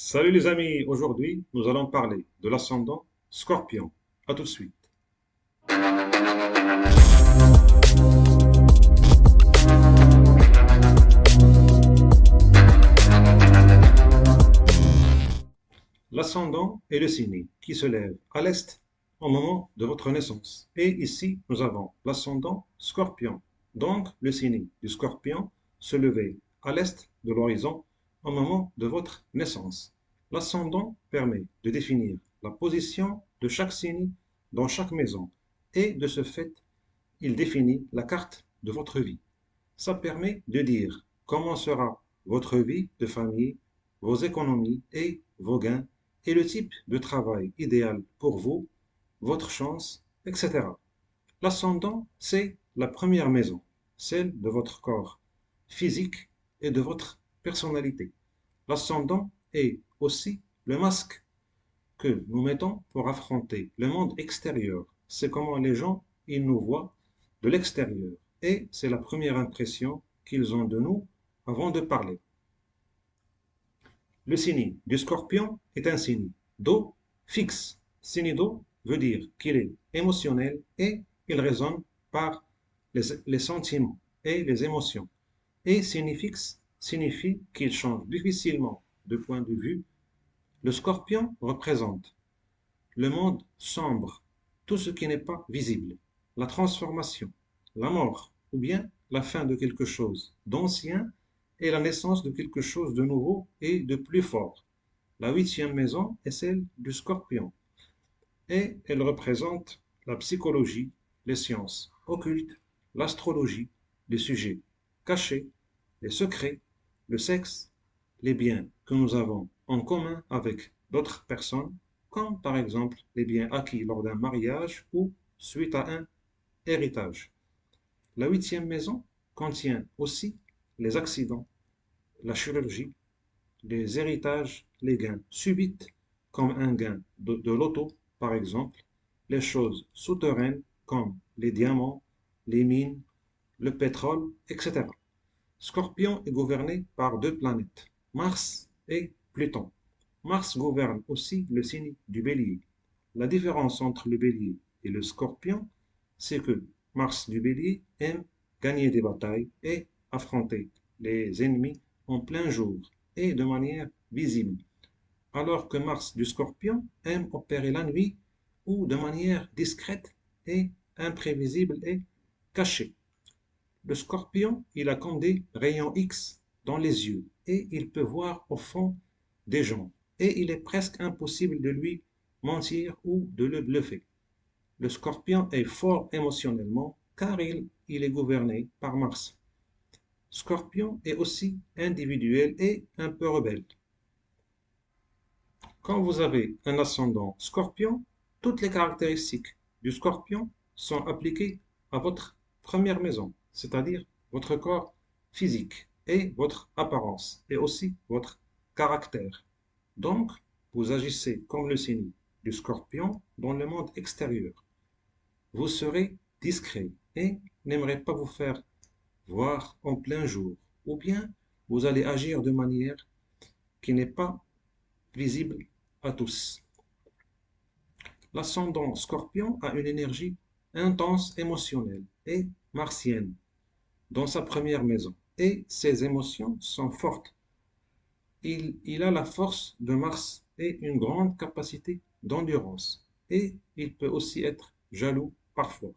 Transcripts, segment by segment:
Salut les amis, aujourd'hui nous allons parler de l'ascendant Scorpion. A tout de suite. L'ascendant est le signe qui se lève à l'est au moment de votre naissance. Et ici nous avons l'ascendant Scorpion. Donc le signe du Scorpion se levait à l'est de l'horizon au moment de votre naissance. L'ascendant permet de définir la position de chaque signe dans chaque maison et de ce fait, il définit la carte de votre vie. Ça permet de dire comment sera votre vie de famille, vos économies et vos gains et le type de travail idéal pour vous, votre chance, etc. L'ascendant, c'est la première maison, celle de votre corps physique et de votre personnalité. L'ascendant est aussi le masque que nous mettons pour affronter le monde extérieur. C'est comment les gens ils nous voient de l'extérieur. Et c'est la première impression qu'ils ont de nous avant de parler. Le signe du scorpion est un signe d'eau fixe. Signe d'eau veut dire qu'il est émotionnel et il résonne par les sentiments et les émotions. Et signe fixe signifie qu'il change difficilement de point de vue. Le scorpion représente le monde sombre, tout ce qui n'est pas visible, la transformation, la mort, ou bien la fin de quelque chose d'ancien et la naissance de quelque chose de nouveau et de plus fort. La huitième maison est celle du scorpion et elle représente la psychologie, les sciences occultes, l'astrologie, les sujets cachés, les secrets, le sexe, les biens que nous avons en commun avec d'autres personnes, comme par exemple les biens acquis lors d'un mariage ou suite à un héritage. La huitième maison contient aussi les accidents, la chirurgie, les héritages, les gains subits, comme un gain de loto par exemple, les choses souterraines comme les diamants, les mines, le pétrole, etc. Scorpion est gouverné par deux planètes, Mars et Pluton. Mars gouverne aussi le signe du Bélier. La différence entre le Bélier et le Scorpion, c'est que Mars du Bélier aime gagner des batailles et affronter les ennemis en plein jour et de manière visible, alors que Mars du Scorpion aime opérer la nuit ou de manière discrète et imprévisible et cachée. Le Scorpion, il a comme des rayons X dans les yeux et il peut voir au fond des gens et il est presque impossible de lui mentir ou de le bluffer. Le Scorpion est fort émotionnellement car il est gouverné par Mars. Scorpion est aussi individuel et un peu rebelle. Quand vous avez un ascendant Scorpion, toutes les caractéristiques du Scorpion sont appliquées à votre première maison, c'est-à-dire votre corps physique et votre apparence et aussi votre caractère. Donc, vous agissez comme le signe du Scorpion dans le monde extérieur. Vous serez discret et n'aimerez pas vous faire voir en plein jour, ou bien vous allez agir de manière qui n'est pas visible à tous. L'ascendant Scorpion a une énergie intense émotionnelle et martienne dans sa première maison et ses émotions sont fortes. Il a la force de Mars et une grande capacité d'endurance et il peut aussi être jaloux parfois.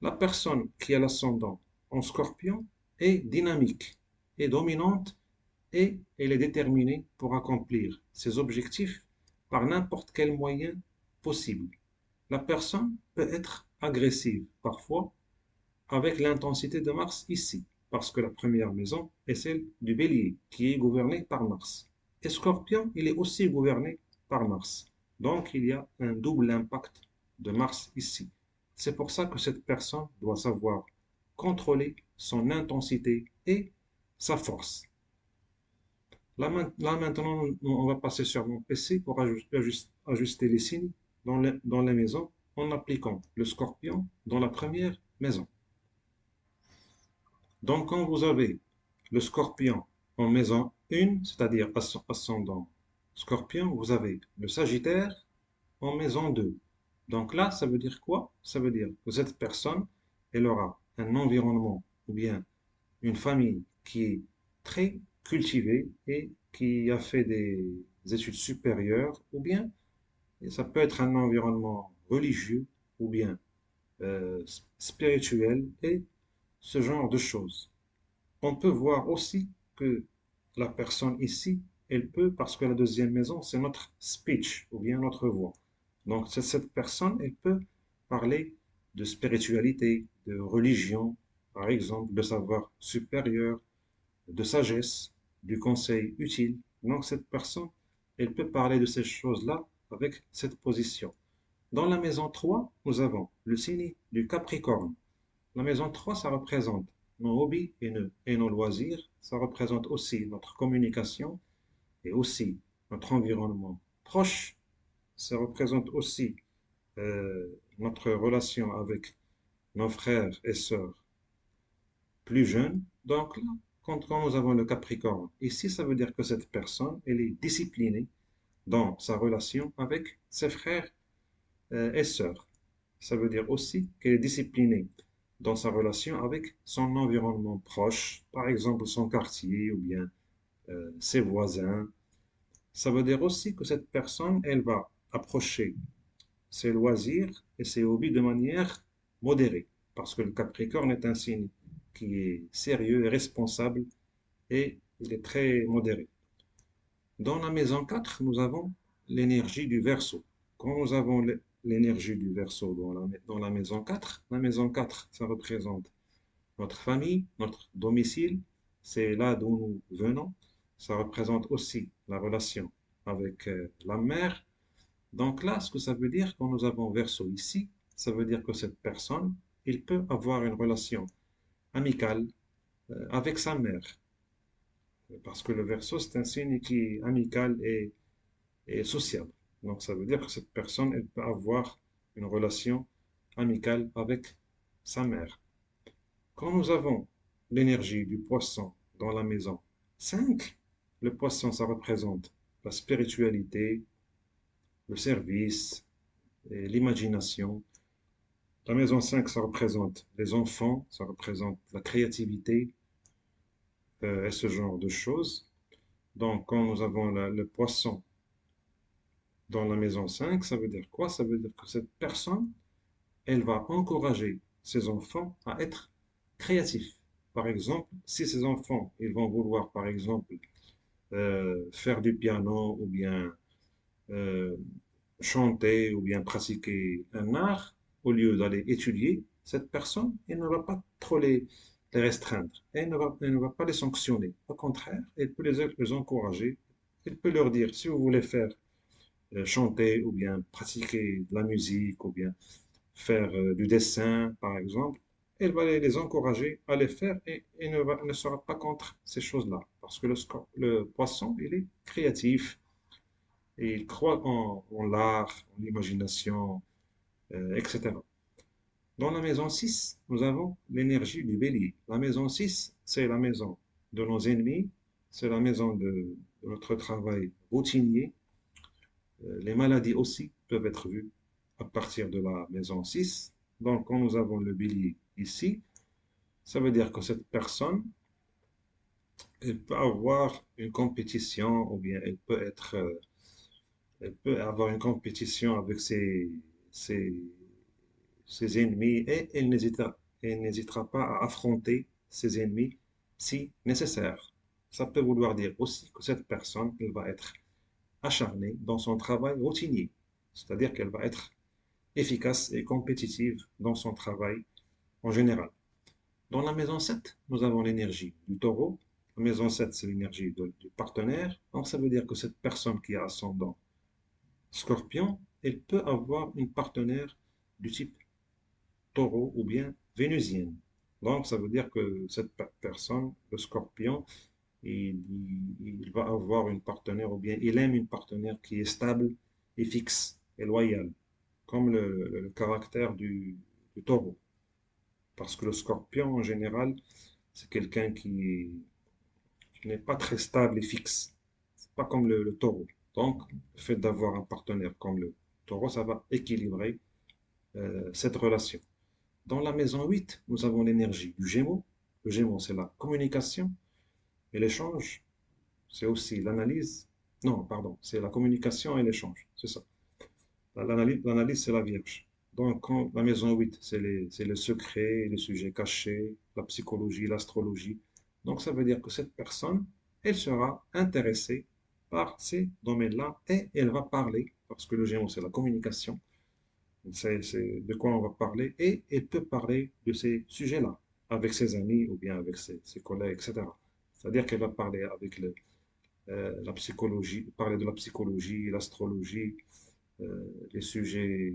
La personne qui a l'ascendant en Scorpion est dynamique et dominante et elle est déterminée pour accomplir ses objectifs par n'importe quel moyen possible. La personne peut être agressive parfois avec l'intensité de Mars ici, parce que la première maison est celle du Bélier, qui est gouvernée par Mars. Et Scorpion, il est aussi gouverné par Mars. Donc il y a un double impact de Mars ici. C'est pour ça que cette personne doit savoir contrôler son intensité et sa force. Là maintenant, on va passer sur mon PC pour ajuster les signes dans les maisons en appliquant le Scorpion dans la première maison. Donc, quand vous avez le Scorpion en maison 1, c'est-à-dire ascendant Scorpion, vous avez le Sagittaire en maison 2. Donc là, ça veut dire quoi? Ça veut dire que cette personne, elle aura un environnement ou bien une famille qui est très cultivée et qui a fait des études supérieures, ou bien ça peut être un environnement religieux ou bien spirituel et ce genre de choses. On peut voir aussi que la personne ici, elle peut, parce que la deuxième maison, c'est notre speech ou bien notre voix. Donc, cette personne, elle peut parler de spiritualité, de religion, par exemple, de savoir supérieur, de sagesse, du conseil utile. Donc, cette personne, elle peut parler de ces choses-là avec cette position. Dans la maison 3, nous avons le signe du Capricorne. La maison 3, ça représente nos hobbies et nos loisirs. Ça représente aussi notre communication et aussi notre environnement proche. Ça représente aussi notre relation avec nos frères et sœurs plus jeunes. Donc, là, quand nous avons le Capricorne, ici, ça veut dire que cette personne, elle est disciplinée dans sa relation avec ses frères et sœurs. Ça veut dire aussi qu'elle est disciplinée dans sa relation avec son environnement proche, par exemple son quartier ou bien ses voisins. Ça veut dire aussi que cette personne, elle va approcher ses loisirs et ses hobbies de manière modérée, parce que le Capricorne est un signe qui est sérieux et responsable et il est très modéré. Dans la maison 4, nous avons l'énergie du Verseau. Quand nous avons l'énergie du Verseau dans la maison 4, la maison 4, ça représente notre famille, notre domicile, c'est là d'où nous venons. Ça représente aussi la relation avec la mère. Donc là, ce que ça veut dire quand nous avons Verseau ici, ça veut dire que cette personne, il peut avoir une relation amicale avec sa mère. Parce que le Verseau, c'est un signe qui est amical et sociable. Donc ça veut dire que cette personne, elle peut avoir une relation amicale avec sa mère. Quand nous avons l'énergie du poisson dans la maison 5, le poisson, ça représente la spiritualité, le service, et l'imagination. La maison 5, ça représente les enfants, ça représente la créativité et ce genre de choses. Donc, quand nous avons le poisson dans la maison 5, ça veut dire quoi? Ça veut dire que cette personne, elle va encourager ses enfants à être créatifs. Par exemple, si ces enfants, ils vont vouloir, par exemple, faire du piano ou bien euh, chanter ou bien pratiquer un art, au lieu d'aller étudier, cette personne, elle ne va pas trop les restreindre. Elle ne va pas les sanctionner. Au contraire, elle peut les encourager. Elle peut leur dire, si vous voulez faire chanter ou bien pratiquer de la musique ou bien faire du dessin, par exemple, elle va les encourager à les faire et ne sera pas contre ces choses-là. Parce que le poisson, il est créatif et il croit en l'art, en l'imagination, etc. Dans la maison 6, nous avons l'énergie du bélier. La maison 6, c'est la maison de nos ennemis, c'est la maison de notre travail routinier. Les maladies aussi peuvent être vues à partir de la maison 6. Donc, quand nous avons le bélier ici, ça veut dire que cette personne, elle peut avoir une compétition ou bien elle peut avoir une compétition avec ses, ses ennemis et elle n'hésitera pas à affronter ses ennemis si nécessaire. Ça peut vouloir dire aussi que cette personne, elle va être acharnée dans son travail routinier, c'est-à-dire qu'elle va être efficace et compétitive dans son travail en général. Dans la maison 7, nous avons l'énergie du taureau. La maison 7, c'est l'énergie du partenaire. Donc, ça veut dire que cette personne qui a ascendant scorpion, elle peut avoir une partenaire du type taureau ou bien vénusienne. Donc, ça veut dire que cette personne, le scorpion, il, il va avoir une partenaire ou bien il aime une partenaire qui est stable et fixe et loyale, comme le caractère du taureau. Parce que le scorpion, en général, c'est quelqu'un qui n'est pas très stable et fixe. C'est pas comme le taureau. Donc, le fait d'avoir un partenaire comme le taureau, ça va équilibrer cette relation. Dans la maison 8, nous avons l'énergie du Gémeaux. Le Gémeaux, c'est la communication et l'échange. C'est aussi l'analyse. Non, pardon, c'est la communication et l'échange. C'est ça. L'analyse, c'est la Vierge. Donc, la maison 8, c'est le secret, les sujets cachés, la psychologie, l'astrologie. Donc, ça veut dire que cette personne, elle sera intéressée par ces domaines-là et elle va parler, parce que le Gémeaux, c'est la communication, c'est de quoi on va parler, et elle peut parler de ces sujets-là avec ses amis ou bien avec ses collègues, etc. C'est-à-dire qu'elle va parler avec la psychologie, parler de la psychologie, l'astrologie, les sujets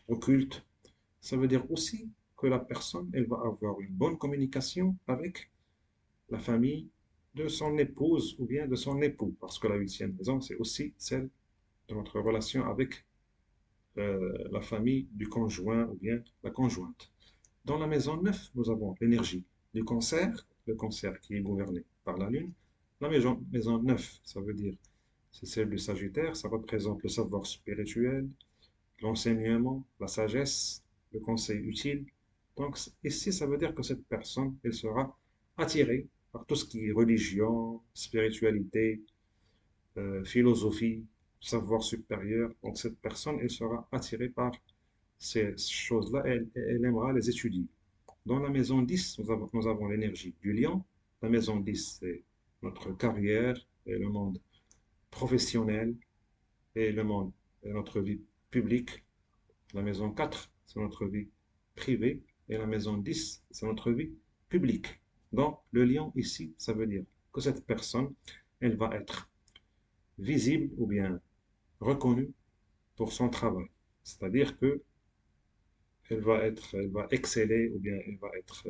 occultes. Ça veut dire aussi que la personne, elle va avoir une bonne communication avec la famille de son épouse ou bien de son époux, parce que la huitième maison, c'est aussi celle de notre relation avec la famille du conjoint ou bien la conjointe. Dans la maison 9, nous avons l'énergie du cancer, le cancer qui est gouverné par la lune. La maison 9, ça veut dire, c'est celle du Sagittaire, ça représente le savoir spirituel, l'enseignement, la sagesse, le conseil utile. Donc ici, ça veut dire que cette personne, elle sera attirée par tout ce qui est religion, spiritualité, philosophie, savoir supérieur. Donc cette personne, elle sera attirée par ces choses-là, elle aimera les étudier. Dans la maison 10, nous avons l'énergie du lion. La maison 10, c'est notre carrière et le monde professionnel et le monde et notre vie publique. La maison 4, c'est notre vie privée. Et la maison 10, c'est notre vie publique. Donc, le lion ici, ça veut dire que cette personne, elle va être visible ou bien reconnue pour son travail. C'est-à-dire que elle va exceller ou bien elle va être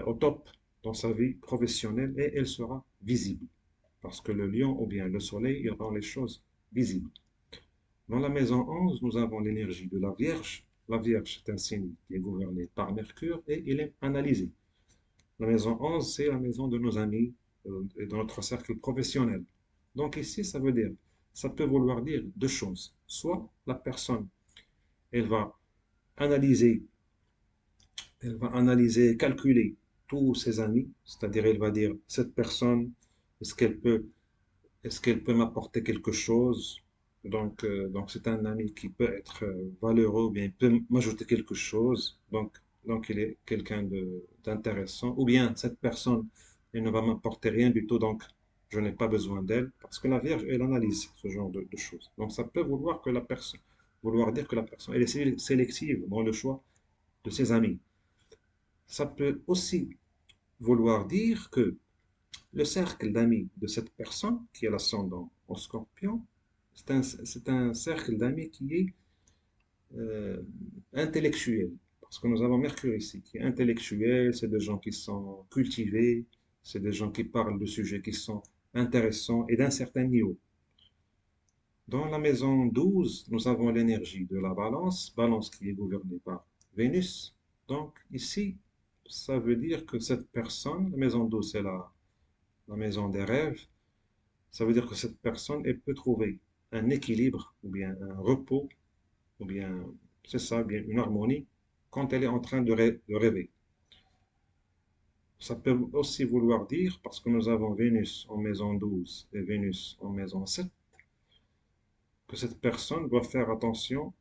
au top dans sa vie professionnelle et elle sera visible. Parce que le lion ou bien le soleil, il rend les choses visibles. Dans la maison 11, nous avons l'énergie de la Vierge. La Vierge est un signe qui est gouverné par Mercure et il est analysé. La maison 11, c'est la maison de nos amis et de notre cercle professionnel. Donc ici, ça peut vouloir dire deux choses. Soit la personne, elle va analyser, elle va analyser, calculer tous ses amis, c'est-à-dire elle va dire cette personne, est-ce qu'elle peut est-ce qu'elle peut m'apporter quelque chose? Donc c'est un ami qui peut être valeureux, ou bien il peut m'ajouter quelque chose. Donc il est quelqu'un d'intéressant. Ou bien cette personne, elle ne va m'apporter rien du tout, donc je n'ai pas besoin d'elle. Parce que la Vierge, elle analyse ce genre de choses. Donc ça peut vouloir dire que la personne, elle est sélective dans le choix de ses amis. Ça peut aussi vouloir dire que le cercle d'amis de cette personne, qui est l'ascendant en scorpion, c'est un cercle d'amis qui est euh, intellectuel. Parce que nous avons Mercure ici, qui est intellectuel, c'est des gens qui sont cultivés, c'est des gens qui parlent de sujets qui sont intéressants et d'un certain niveau. Dans la maison 12, nous avons l'énergie de la balance, balance qui est gouvernée par Vénus. Donc ici, ça veut dire que cette personne, la maison 12, c'est la maison des rêves. Ça veut dire que cette personne, elle peut trouver un équilibre, ou bien un repos, ou bien, c'est ça, bien une harmonie, quand elle est en train de rêver. Ça peut aussi vouloir dire, parce que nous avons Vénus en maison 12 et Vénus en maison 7, que cette personne doit faire attention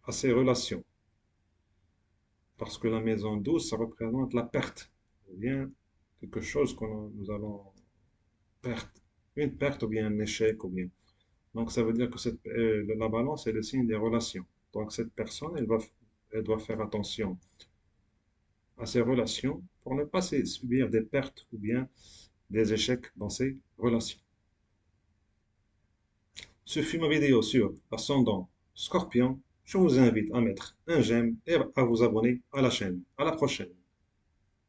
à ses relations. Parce que la maison 12, ça représente la perte, ou bien quelque chose que nous allons perdre. Une perte, ou bien un échec, ou bien donc, ça veut dire que la balance est le signe des relations. Donc, cette personne, elle doit faire attention à ses relations pour ne pas subir des pertes ou bien des échecs dans ses relations. Ce fut ma vidéo sur l'ascendant Scorpion. Je vous invite à mettre un j'aime et à vous abonner à la chaîne. À la prochaine.